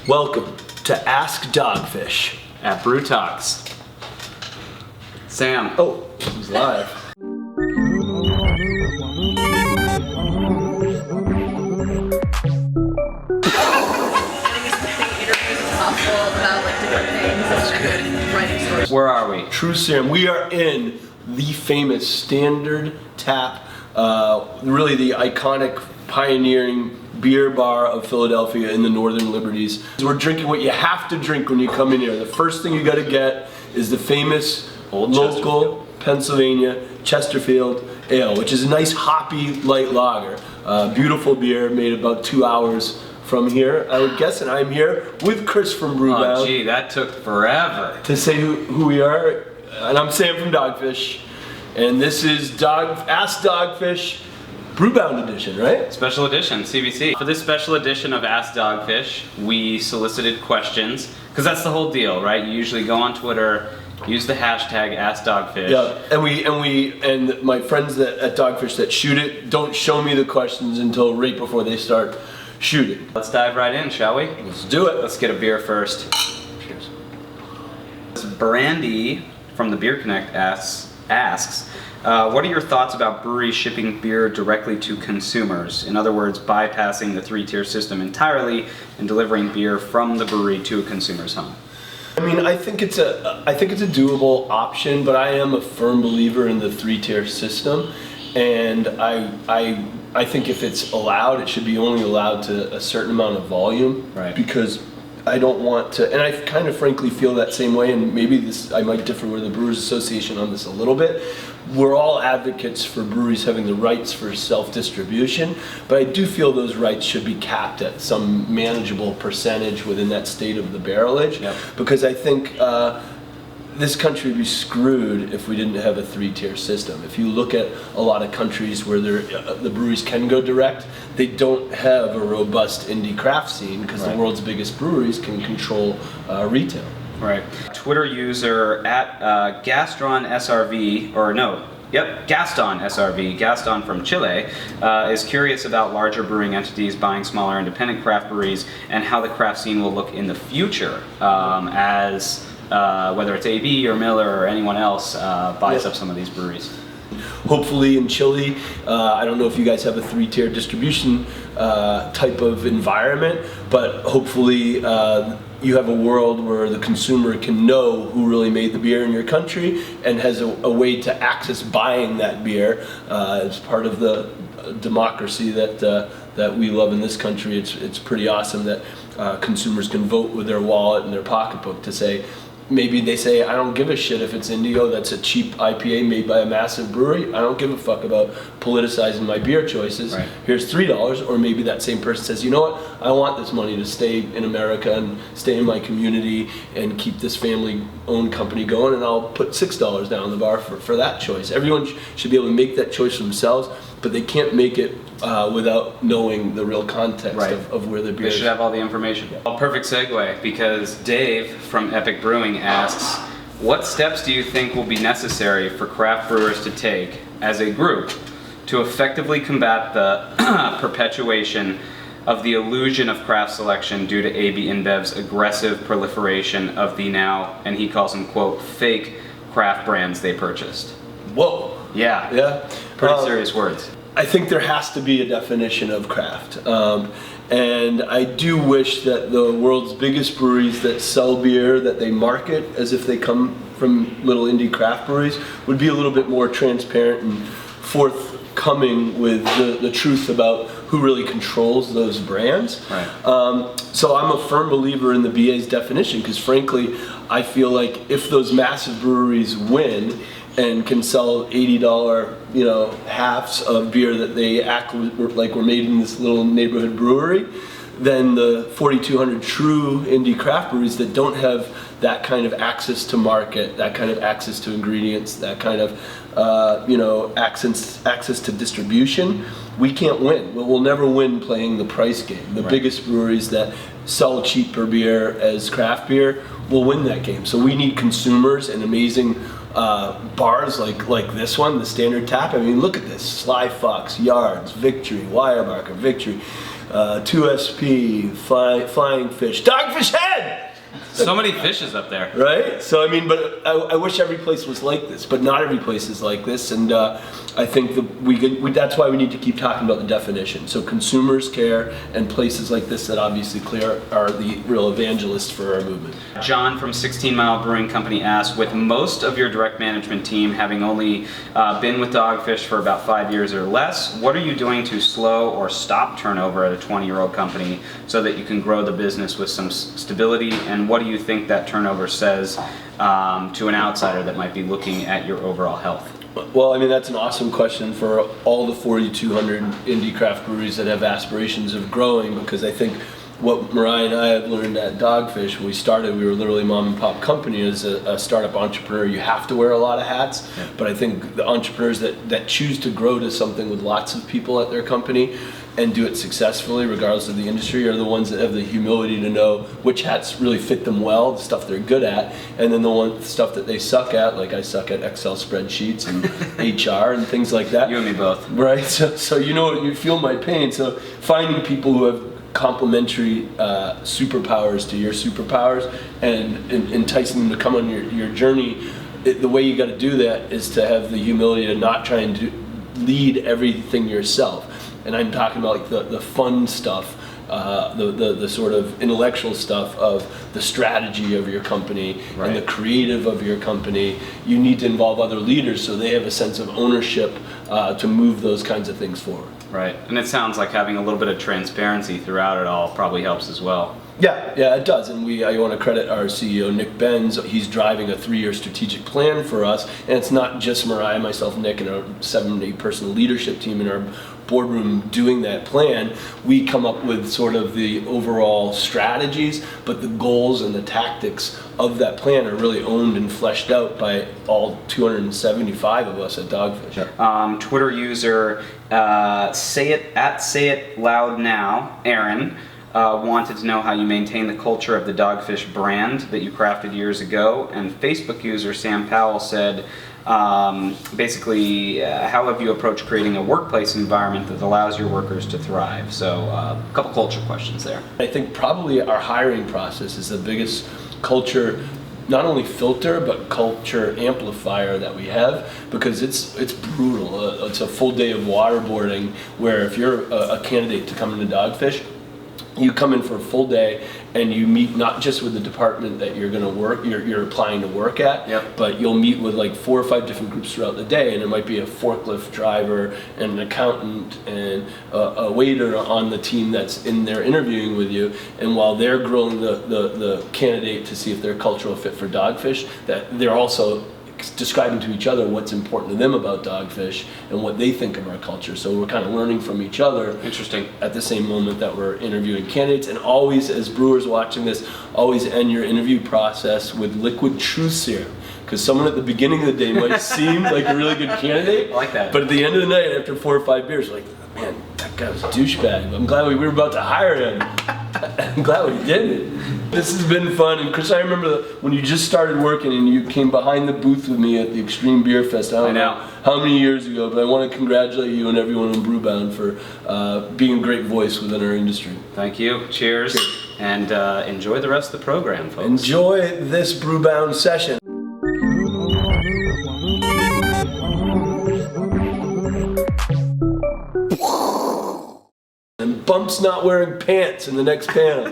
Welcome to Ask Dogfish at Brew Talks. Sam. Oh, he's live. Where are we? True Sam. We are in the famous Standard Tap, really the iconic pioneering beer bar of Philadelphia in the Northern Liberties. We're drinking what you have to drink when you come in here. The first thing you got to get is the famous local Pennsylvania Chesterfield Ale, which is a nice hoppy light lager. Beautiful beer made about 2 hours from here, I would guess, and I'm here with Chris from Brewbound. Oh gee, that took forever. To say who we are, and I'm Sam from Dogfish, and this is Ask Dogfish Brewbound edition, right? Special edition, CBC. For this special edition of Ask Dogfish, we solicited questions, because that's the whole deal, right? You usually go on Twitter, use the hashtag AskDogfish. Yeah, and my friends at Dogfish that shoot it don't show me the questions until right before they start shooting. Let's dive right in, shall we? Let's do it. Let's get a beer first. Cheers. Brandy from the Beer Connect asks, what are your thoughts about breweries shipping beer directly to consumers? In other words, bypassing the 3-tier system entirely and delivering beer from the brewery to a consumer's home. I mean, I think it's a doable option, but I am a firm believer in the 3-tier system, and I think if it's allowed, it should be only allowed to a certain amount of volume. Right. Because I don't want to, and I kind of frankly feel that same way, and maybe I might differ with the Brewers Association on this a little bit. We're all advocates for breweries having the rights for self-distribution, but I do feel those rights should be capped at some manageable percentage within that state of the barrelage. Yep. Because I think this country would be screwed if we didn't have a 3-tier system. If you look at a lot of countries where the breweries can go direct, they don't have a robust indie craft scene because the world's biggest breweries can control retail. Right. Twitter user at Gaston SRV, Gaston from Chile, is curious about larger brewing entities buying smaller independent craft breweries and how the craft scene will look in the future as whether it's AB or Miller or anyone else buys up some of these breweries. Hopefully in Chile, I don't know if you guys have a 3-tier distribution type of environment, but hopefully you have a world where the consumer can know who really made the beer in your country and has a way to access buying that beer as part of the democracy that we love in this country. It's pretty awesome that consumers can vote with their wallet and their pocketbook to say, maybe they say, I don't give a shit if it's Indio, that's a cheap IPA made by a massive brewery. I don't give a fuck about politicizing my beer choices. Right. Here's $3. Or maybe that same person says, you know what, I want this money to stay in America and stay in my community and keep this family-owned company going, and I'll put $6 down the bar for that choice. Everyone should be able to make that choice for themselves, but they can't make it without knowing the real context of where the beer is. They should have all the information. Yeah. Perfect segue, because Dave from Epic Brewing asks, what steps do you think will be necessary for craft brewers to take as a group to effectively combat the perpetuation of the illusion of craft selection due to AB InBev's aggressive proliferation of the now, and he calls them, quote, fake craft brands they purchased? Whoa. Yeah. Yeah. Pretty serious words. I think there has to be a definition of craft. And I do wish that the world's biggest breweries that sell beer, that they market as if they come from little indie craft breweries, would be a little bit more transparent and forthcoming with the truth about who really controls those brands. Right. So I'm a firm believer in the BA's definition, because frankly, I feel like if those massive breweries win and can sell $80, halves of beer that they act like were made in this little neighborhood brewery, then the 4,200 true indie craft breweries that don't have that kind of access to market, that kind of access to ingredients, that kind of access to distribution, we can't win. We'll never win playing the price game. The biggest breweries that sell cheaper beer as craft beer will win that game. So we need consumers and amazing bars like this one, the Standard Tap. I mean, look at this: Sly Fox, Yards, Victory, Weyerbacher, Victory, 2SP, Flying Fish, Dogfish Head! So many fishes up there. Right? So, I mean, but I wish every place was like this, but not every place is like this. And I think that's why we need to keep talking about the definition. So consumers care, and places like this that obviously are the real evangelists for our movement. John from 16 Mile Brewing Company asked, with most of your direct management team having only been with Dogfish for about 5 years or less, what are you doing to slow or stop turnover at a 20-year-old company so that you can grow the business with some stability? And what do you think that turnover says to an outsider that might be looking at your overall health? Well, I mean, that's an awesome question for all the 4,200 indie craft breweries that have aspirations of growing, because I think what Mariah and I have learned at Dogfish, when we started, we were literally mom and pop company. As a startup entrepreneur, you have to wear a lot of hats. Yeah. But I think the entrepreneurs that choose to grow to something with lots of people at their company and do it successfully, regardless of the industry, are the ones that have the humility to know which hats really fit them well, the stuff they're good at, and then the stuff that they suck at, like I suck at Excel spreadsheets and HR and things like that. You and me both. Right, so you feel my pain. So finding people who have complementary superpowers to your superpowers and enticing them to come on your journey, the way you got to do that is to have the humility to not try and lead everything yourself. And I'm talking about like the fun stuff, the sort of intellectual stuff of the strategy of your company, right, and the creative of your company. You need to involve other leaders so they have a sense of ownership to move those kinds of things forward. Right, and it sounds like having a little bit of transparency throughout it all probably helps as well. Yeah, it does. And I want to credit our CEO, Nick Benz. He's driving a 3-year strategic plan for us. And it's not just Mariah, myself, Nick, and our 7-8-person leadership team in our boardroom doing that plan. We come up with sort of the overall strategies, but the goals and the tactics of that plan are really owned and fleshed out by all 275 of us at Dogfish. Twitter user Say It Loud Now, Aaron, wanted to know how you maintain the culture of the Dogfish brand that you crafted years ago. And Facebook user Sam Powell said, basically, how have you approached creating a workplace environment that allows your workers to thrive? So a couple culture questions there. I think probably our hiring process is the biggest culture, not only filter, but culture amplifier that we have, because it's brutal. It's a full day of waterboarding, where if you're a candidate to come into Dogfish, you come in for a full day and you meet not just with the department that you're going to work, you're applying to work at, yep, but you'll meet with like 4 or 5 different groups throughout the day, and it might be a forklift driver and an accountant and a waiter on the team that's in there interviewing with you. And while they're grilling the candidate to see if they're a cultural fit for Dogfish, that they're also describing to each other what's important to them about Dogfish and what they think of our culture. So we're kind of learning from each other. Interesting. At the same moment that we're interviewing candidates. And always, as brewers watching this, always end your interview process with liquid truth serum. Because someone at the beginning of the day might seem like a really good candidate. I like that. But at the end of the night, after 4 or 5 beers, like, man, that guy was a douchebag. I'm glad we were about to hire him. I'm glad we didn't. This has been fun. And Chris, I remember when you just started working and you came behind the booth with me at the Extreme Beer Fest. I don't know how many years ago, but I want to congratulate you and everyone in Brewbound for being a great voice within our industry. Thank you. Cheers. And enjoy the rest of the program, folks. Enjoy this Brewbound session. And Bump's not wearing pants in the next panel.